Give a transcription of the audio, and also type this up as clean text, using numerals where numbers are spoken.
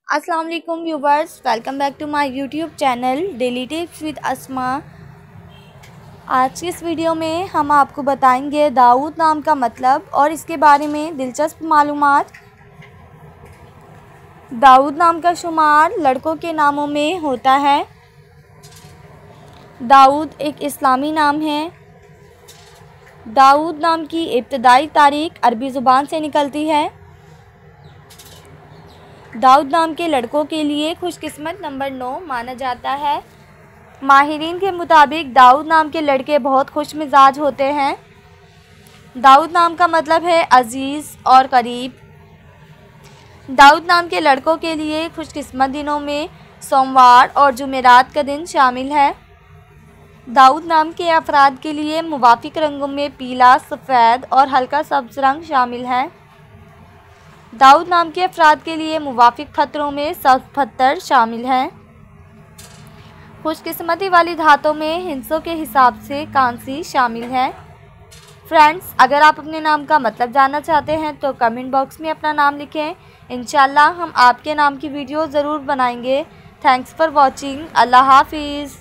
अस्सलाम वालेकुम viewers, welcome back to my YouTube channel daily tips with Asma. आज की इस वीडियो में हम आपको बताएंगे दाऊद नाम का मतलब और इसके बारे में दिलचस्प मालूमात। दाऊद नाम का शुमार लड़कों के नामों में होता है। दाऊद एक इस्लामी नाम है। दाऊद नाम की इब्तदाई तारीख अरबी ज़ुबान से निकलती है। दाऊद नाम के लड़कों के लिए खुशकिस्मत नंबर 9 माना जाता है। माहिरीन के मुताबिक दाऊद नाम के लड़के बहुत खुश मिजाज होते हैं। दाऊद नाम का मतलब है अजीज़ और करीब। दाऊद नाम के लड़कों के लिए खुशकिस्मत दिनों में सोमवार और जुमेरात का दिन शामिल है। दाऊद नाम के अफराद के लिए मुवाफिक रंगों में पीला, सफ़ेद और हल्का सब्ज़ रंग शामिल है। दाऊद नाम के अफराद के लिए मुवाफिक खतरों में सख्त पत्थर शामिल हैं। खुशकिस्मती वाली धातों में हिंसों के हिसाब से कांसी शामिल है। फ्रेंड्स, अगर आप अपने नाम का मतलब जानना चाहते हैं तो कमेंट बॉक्स में अपना नाम लिखें। इंशाल्लाह हम आपके नाम की वीडियो ज़रूर बनाएंगे। Thanks for watching. अल्लाह हाफिज़।